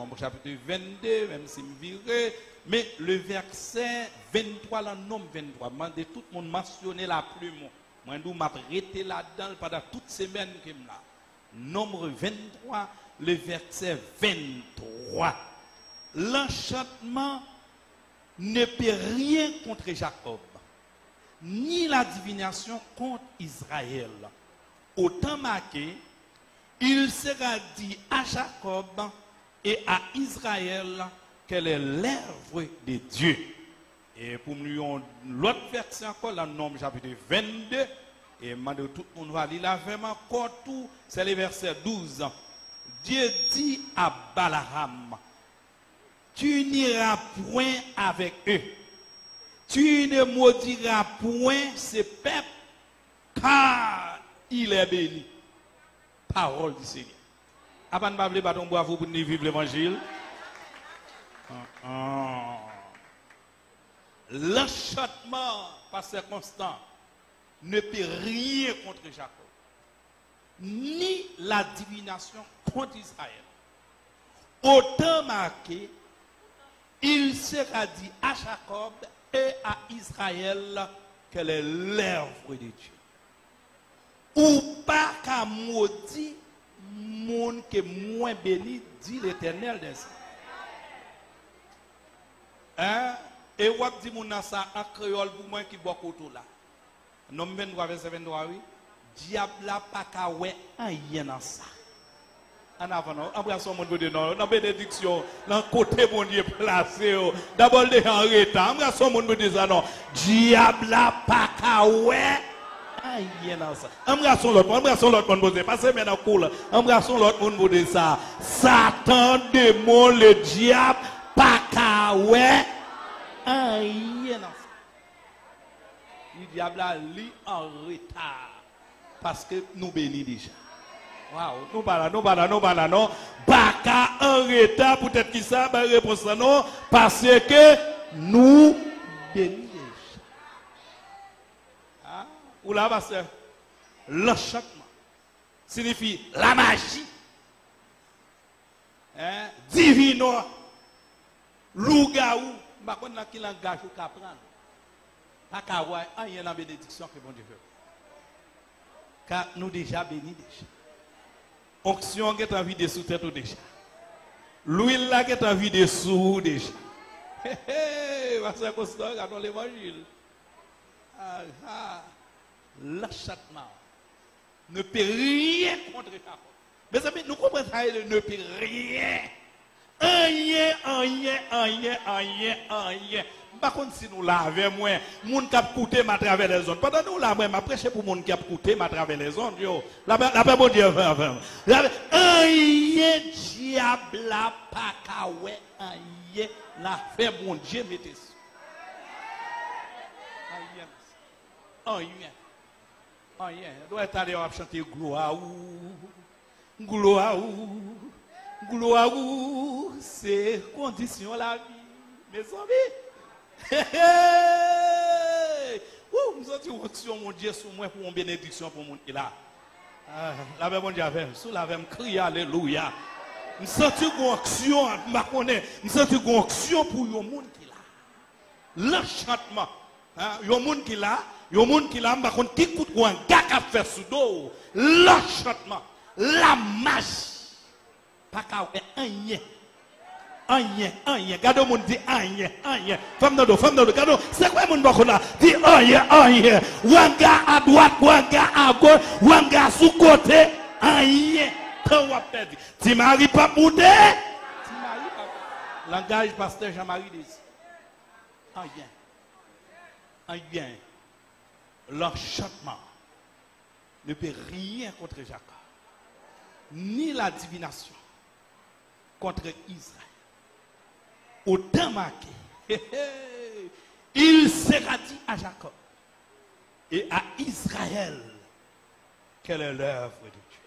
Nombre chapitre 22, même si me viré, mais le verset 23, le nombre 23, je tout le monde mentionner la plume. Moi, je m'a arrêté là-dedans pendant toute semaine que là. Nombre 23, le verset 23. L'enchantement ne peut rien contre Jacob, ni la divination contre Israël. Autant marqué, il sera dit à Jacob et à Israël qu'elle est l'œuvre de Dieu. Et pour nous, l'autre verset encore, le Nombre chapitre 22, et tout le monde va lire là vraiment encore tout, c'est le verset 12. Dieu dit à Balaam, tu n'iras point avec eux, tu ne maudiras point ce peuple, car il est béni. Parole du Seigneur. Avant de parler, bâton bravo pour nous vivre l'évangile. L'enchantement par circonstance ne peut rien contre Jacob, ni la divination contre Israël. Autant marqué, il sera dit à Jacob et à Israël qu'elle est l'œuvre de Dieu. Ou pas qu'à maudit monde que moins béni, dit l'Éternel des cieux. Hein? Et vous dit mon ça en créole pour moi qui boit autour là. Nom 23 verset 23 oui. Diable là pas qu'à ouais rien dans ça. En avant non, embrassons mon Dieu non, dans bénédiction, dans côté mon Dieu placé. D'abord les en retard, embrassons mon Dieu ça non. Diable là pas qu'à ouais rien dans ça. Embrassons l'autre monde poser passez maintenant cool. Embrassons l'autre monde poser ça. Satan démon le diable pas qu'à ouais rien dans ça. Le diable a lui en retard parce que nous bénissons déjà. Waouh, nous pas non. Baka en retard peut-être qui ça ben réponse non parce que nous bénissons déjà. Ah, ou là pasteur, l'enchantement signifie la magie. Hein, divino. Lougaou, pas connait qui langage ou ka prendre. Pas qu'à voir rien dans la bénédiction que bon Dieu veut. Car nous déjà bénis déjà. Onction qui est en vie de sous tête déjà. L'huile là qui est en vie de sous déjà. Pasteur Constant, regardons l'évangile. L'enchantement ne peut rien contre Jacob. Mais amis, nous comprenons ça, il ne peut rien. Rien. Par contre, si nous l'avons, moi, moun qui a coûté à travers les zones. Pendant nous l'avons, je prêche pour moun qui a coûté à travers les zones. La paix, bon Dieu, rien, diable, la pacaoué, rien, la fait, bon Dieu, mettez ça. Rien. Doit être allé à chanter gloire, c'est condition la vie, mes amis. Nous avons une mon Dieu, sur moi pour une bénédiction pour mon qui là. La même Dieu avec, sous la même cri, alléluia. Nous sentons une action, nous sentons une action pour le monde qui là. L'enchantement, le monde qui là, qui coûte un gars qui a fait sous dos. L'enchantement, la magie, pas qu'à rien. Gado moun dit rien. Femme de gado, c'est quoi moun bako là? Dit rien. Wanga à droite, wanga à gauche, wanga sous côté, rien. Quand on perdre. Tu maries pas boudé? Langage pasteur Jean-Marie dit. Rien. L'enchantement ne peut rien contre Jacob. Ni la divination contre Israël. Autant marqué, il sera dit à Jacob et à Israël quelle est l'œuvre de Dieu.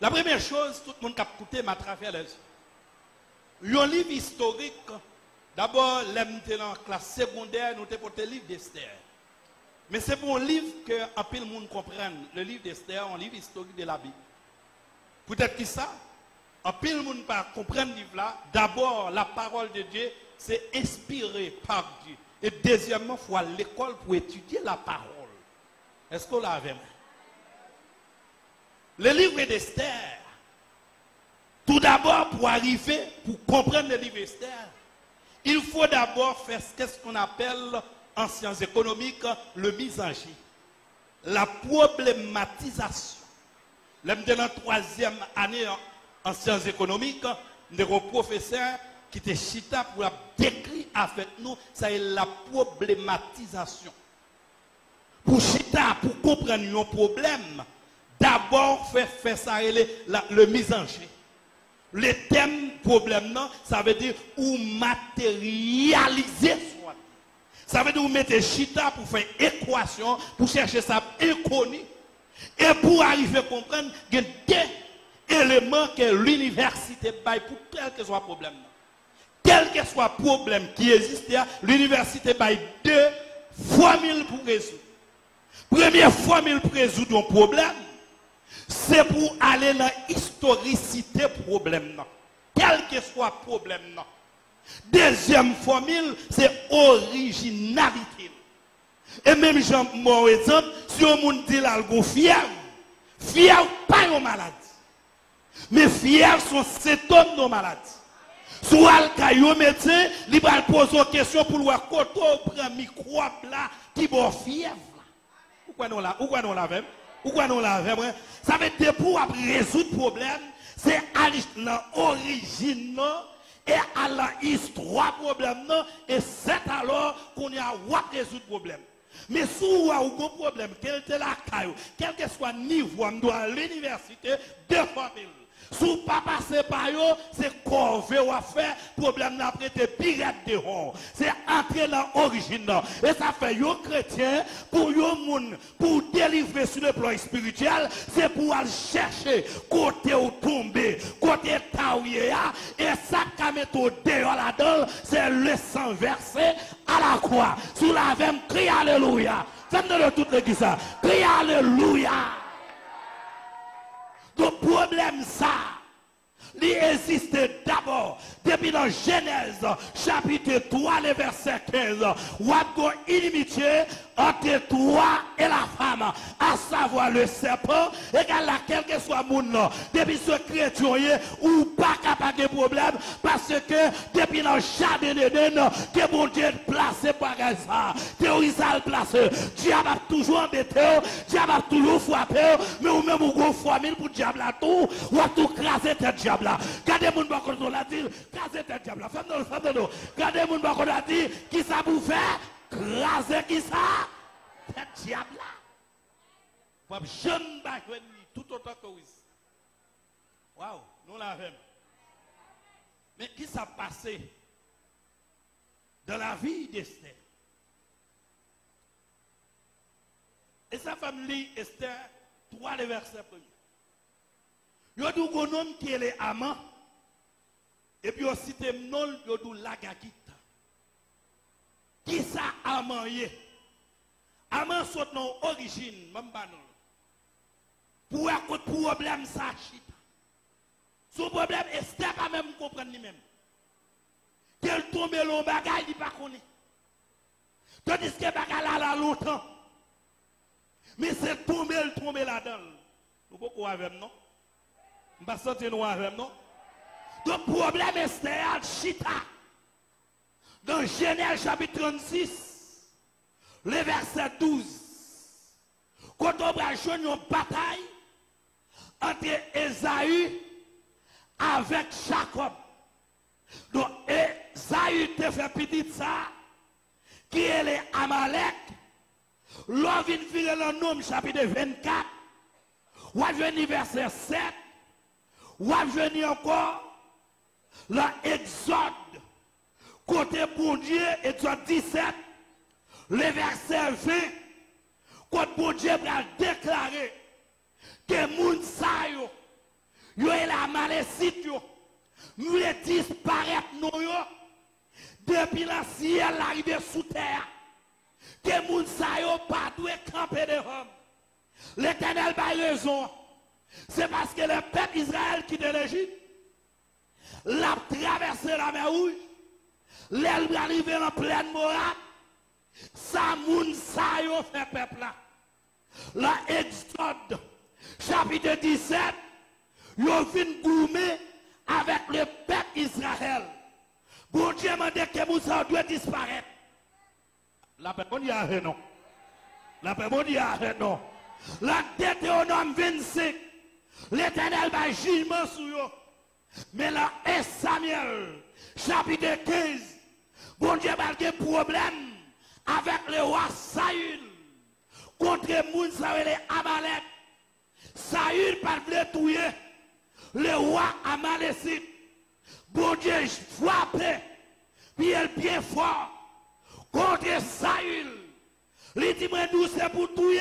La première chose, tout le monde qui a écouté m'a travers les yeux. Un livre historique, d'abord, l'MT en classe secondaire, nous avons porté le livre d'Esther. Mais c'est pour un livre que un peu le monde comprenne. Le livre d'Esther, un livre historique de la Bible. Peut-être qui ça? En pile, le monde pas comprendre livre là. D'abord, la parole de Dieu, c'est inspiré par Dieu. Et deuxièmement, il faut aller à l'école pour étudier la parole. Est-ce qu'on l'a avec moi? Le livre d'Esther, tout d'abord, pour arriver, pour comprendre le livre d'Esther, il faut d'abord faire ce qu'on appelle en sciences économiques le mise en jeu. La problématisation. L'homme de la troisième année en sciences économiques, nous avons un professeur qui était chita pour décrire avec nous, ça est la problématisation. Pour chita, pour comprendre un problème, d'abord faire ça le mise en jeu. Le thème problème, non, ça veut dire ou matérialiser soi. Ça veut dire ou mettre chita pour faire équation, pour chercher ça inconnu. Et pour arriver à comprendre, il y a deux éléments que l'université baille pour quel que soit le problème. Quel que soit le problème qui existe, l'université baille deux formules pour résoudre. Première formule pour résoudre un problème, c'est pour aller dans l'historicité problème. Quel que soit le problème. Deuxième formule, c'est originalité. Et même Jean mon exemple, si on dit l'algo fièvre, fièvre pas une maladie. Mais fièvre sont symptômes de maladie. Soit le médecin, il va poser une question pour voir quand on prend microbe là qui va fièvre. Pourquoi nous l'avons? Pourquoi nous l'avons? Ça veut dire pour résoudre le problème, c'est aller dans l'origine et à l'histoire du problème, et c'est alors qu'on a résoudre le problème. Mais si vous avez un problème, quel est la caille, quel que soit le niveau, on doit à l'université, deux formules. Si vous ne passez pas par eux, c'est corvée ou à faire, problème n'a prêté pirate dehors. C'est entrer dans l'origine. Et ça fait un chrétien, pour délivrer sur le plan spirituel, c'est pour aller chercher côté où tomber, côté taouye, et ça qui met au dehors là-dedans, c'est le sang versé à la croix. Sous la veine, crie Alléluia. Faites-le toute l'église. Crie Alléluia. Le problème, ça, il existe d'abord, depuis dans Genèse, chapitre 3, le verset 15, où il y a une inimitié entre toi et la femme, à savoir le serpent, égal à quel que soit mon nom, depuis ce chrétien, ou pas capable de problème, parce que depuis dans le jardin d'Éden, que mon Dieu placé par ça, théorie ça le placé, diable a toujours embêté, diable a toujours frappé, mais ou même ou gros fois mille pour diable à tout, ou à tout craser tête diable là. Gardez mon bakon sur la dire, craser tête diable là. Femme-nous. Gardez mon bakon la dire, qui ça vous fait? Craser qui ça? Tête diable là. Jeune bakon tout autant que oui. Waouh, nous l'avons. Mais qui s'est passé dans la vie d'Esther? Et sa femme lit Esther 3, le verset 1er. Il y a un homme qui est amant. Et puis aussi il y a un lagakit. Qui ça amant y est? Amant sont dans l'origine, même pas non. Pour un problème, ça chita. Son problème, Esther pas même comprendre lui-même. Qu'elle tombe le bagage, il ne connaît pas. Tandis que le bagage là longtemps. Mais c'est tomber là-dedans. Nous ne pouvons pas avec non? Nous ne pouvons pas avec non? Donc, le problème, Esther, chita. Dans Genèse chapitre 36, le verset 12. Quand on va jouer une bataille entre Esaü avec Jacob. Donc, Esaü te fait petit ça, qui est les Amalek. L'on vient virer le nom, chapitre 24. On va venir verset 7. On va venir encore l'Exode. Côté bon Dieu, Exode 17. Le verset 20. Quand bon Dieu va déclarer que moun sa yo est la malécite yo, nous les disparaître nous yo, depuis la ciel arrivé sous terre, que moun sa yo pas doué camper devant. L'Éternel a raison. C'est parce que le peuple Israël qui est l'Égypte, l'a traversé la mer Rouge, l'elle arrivé en pleine Moab, ça moun sa yo fait peuple là. La Exode, chapitre 17, yo vin gourmet avec le peuple Israël. Bon Dieu m'a dit que Moussa doit disparaître. La paix, bon Dieu, non. La paix, bon Dieu, non. La Deutéronome 25, l'Éternel va jugement sur eux. Mais là, 1 Samuel, chapitre 15, bon Dieu va avoir problème avec le roi Saül contre Moussa et les Amalek. Saül pas voulu tuer le roi Amalécite. Bon Dieu frappé, puis elle bien fort contre Saül. Il dit, moi, nous, c'est pour tuer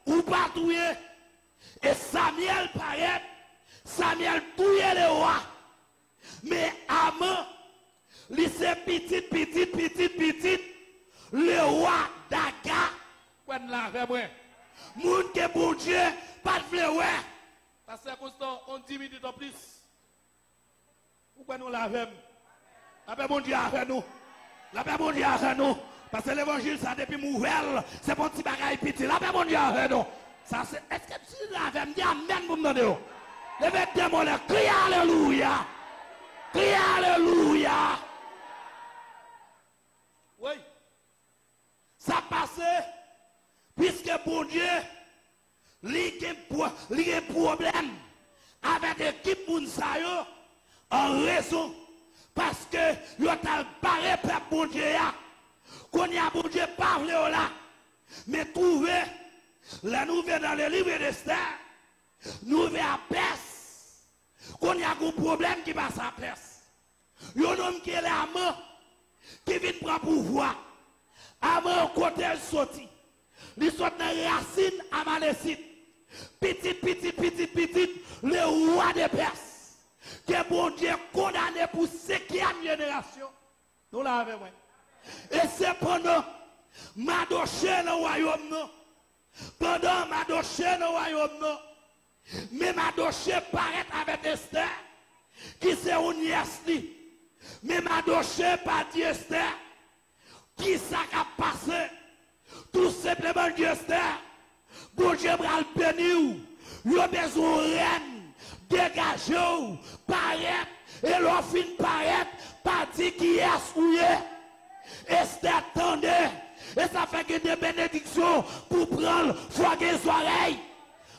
ou pas tuer. Et Samuel paraît, Samuel tuer le roi. Mais Amon, il s'est petit, le roi d'Aga. Quand là, vrai. Moun que bon Dieu, pas de fleur. Pasteur Constant, on 10 minutes en plus. Pourquoi nous l'avons? La paix, bon Dieu, avec nous. La paix, bon Dieu, avec nous. Parce que l'évangile, ça depuis Mouvel, c'est pour petit bagaille petit. La paix, bon Dieu, avec nous. Ça, c'est. Est-ce que tu l'avais dit amen pour me demander? Levez tes mots, crie alléluia. Crie alléluia. Oui. Ça passait, puisque bon Dieu, il y a un problème avec l'équipe Mounsayo en raison parce que il a paré par bon Dieu. Qu'on y a bon Dieu parlé là. Mais trouver la nouvelle dans le livre d'Esther, nouvelle à Perse, qu'on y a un problème qui passe à Perse. Il y a un homme qui est là, qui vient prendre pouvoir. Avant côté sorti. Il sort dans la racine Amalécite. Petit, le roi de Perse. Que bon Dieu condamné pour 5e génération. Nous l'avons, moi. Et c'est pendant Madoché dans le royaume. Pendant Madoché dans le royaume. Mais Madoché paraît avec Esther. Qui c'est une nièce. Mais Madoché pas dit Esther. Qui ça a passé? Tout simplement Dieu Esther. Bon Dieu va le bénir. Il a besoin de reine. Dégagez-vous. Paraître. Et l'on fin paraître. Pas dit qui est souillé. Esther attendez. Et ça fait que des bénédictions pour prendre foi des oreilles.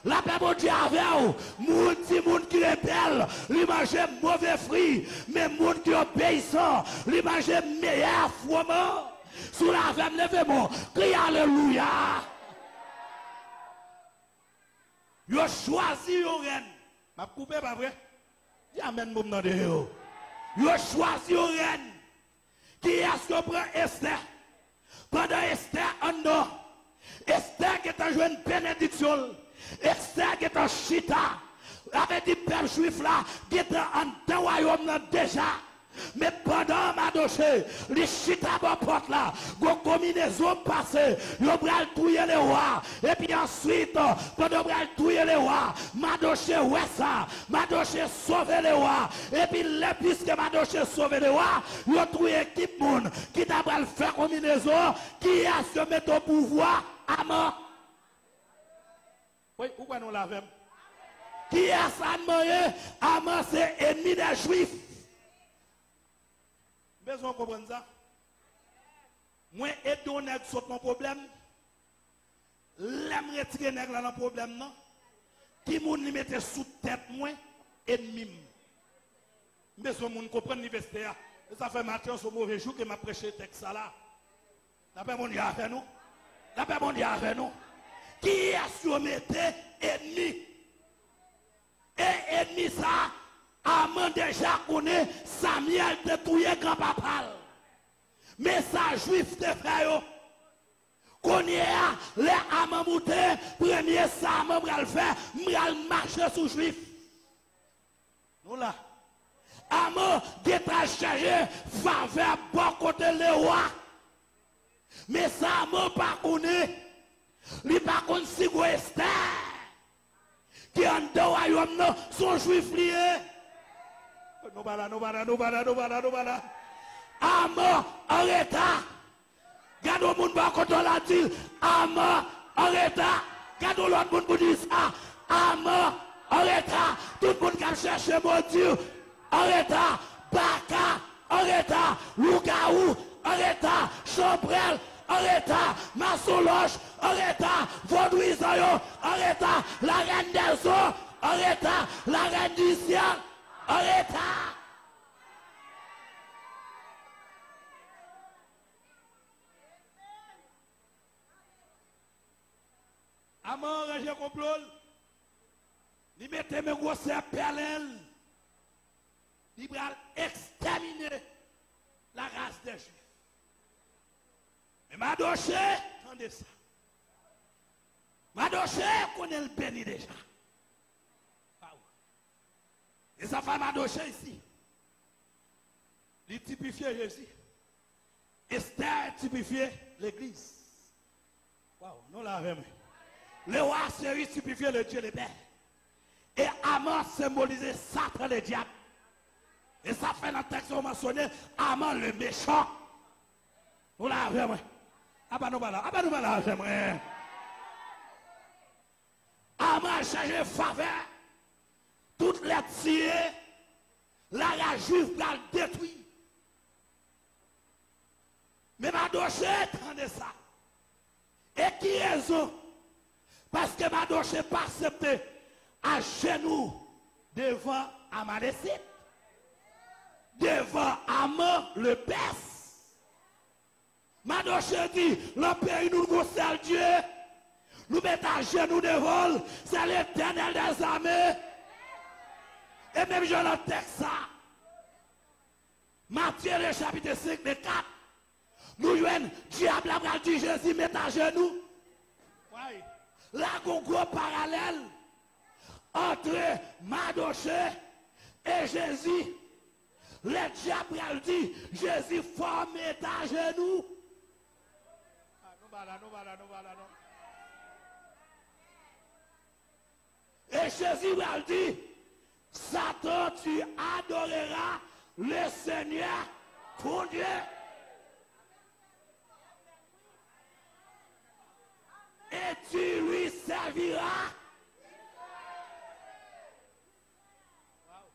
La paix mon Dieu avec vous. Moun qui est belle, il mange mauvais fruits. Mais moun qui est obéissant, il mange meilleur froment. Sous la femme, levez-moi. Crie alléluia. Vous choisi une reine. Ma coupé, pas vrai? Dis amen, mon nom de vous. Vous choisi une reine. Qui est-ce que prend Esther? Pendant Esther, en non. Esther qui est en joué une bénédiction. Esther qui est en chita. Avec des peuple juif là, qui est en deux royaumes déjà. Mais pendant Madoché, les chita à porte là, go combinaison passée, yo bral touyer les rois. Et puis ensuite, pendant bral touyer les rois, Madoché ouais ça, Madoché sauve les rois. Et puis puisque Madoché sauve les rois, yo trouvé équipe monde qui t'a bral faire combinaison, qui a se mettre au pouvoir à mort. Oui, pourquoi nous l'avons? Qui a ça moyen à mort, c'est ennemi des juifs. Besoin de comprendre ça. Moi, aider on nèg saute mon problème. L'aime retirer nèg là dans problème non. Qui moun li mette sous tête moi ennemi. Besoin moun comprendre l'université. Ça fait matin ce mauvais jour que m'a prêché texte ça là. La paix mon Dieu avec nous. La paix mon Dieu avec nous. Qui a soumetté ennemi? Et ennemi ça Amon déjà connaît Samuel de touye grand-papa. Mais ça juif te fait. Connaît les Amon mouté, premier ça Amon va faire, m'al marcher sous juif. Nous là. Amon déta chargé faveur bon côté le roi. Mais ça Amon pas connaît. Li pas connaît si go Esther. Qui en deux royaume son juif lié. Amen, en retard. Gade au monde par contre la dit. Amen, en retard. Gade l'autre monde pour dire ça. Amen, en retard. Tout le monde qui a cherché mon Dieu. En retard. Baka, en retard. Lougaou, en retard. Chambrel, en retard. Massoloche, en retard. Vaudouisayo, en retard. La reine des eaux, en retard. La reine du ciel, en retard. Aman ranger complot. Li mette mes grosses perlel. Li va exterminer la race des Juifs. Mais Madoché, attendez ça. Madoché connaît le béni déjà. Et ça fait Madoché ici. Il typifie Jésus. Esther typifie l'église. Waouh, nous l'avons. Le roi Série typifiait le Dieu des pères. Et Aman symbolisait Satan le diable. Et ça fait dans le texte mentionné Aman le méchant. Nous l'avons. Ah bah nous l'avons. Aman cherche faveur. Toutes les tirées. La juive va le détruire. Mais Madoché, attendez ça. Et qui raison? Parce que Madoche n'est pas accepté à genoux devant Amalekite, devant Aman le Perse. Madoche dit, le pays nous concerne Dieu, nous mettons à genoux devant, c'est l'Éternel des armées. Et même je le texte ça. Matthieu le chapitre 5, le 4. Nous jouons, diable a dit Jésus, mettez à genoux. Ouais. Là, un gros parallèle entre Madoché et Jésus. Le diable a dit, Jésus forme à genoux. Et Jésus a dit, Satan, tu adoreras le Seigneur, ton Dieu. Et tu lui serviras. Wow.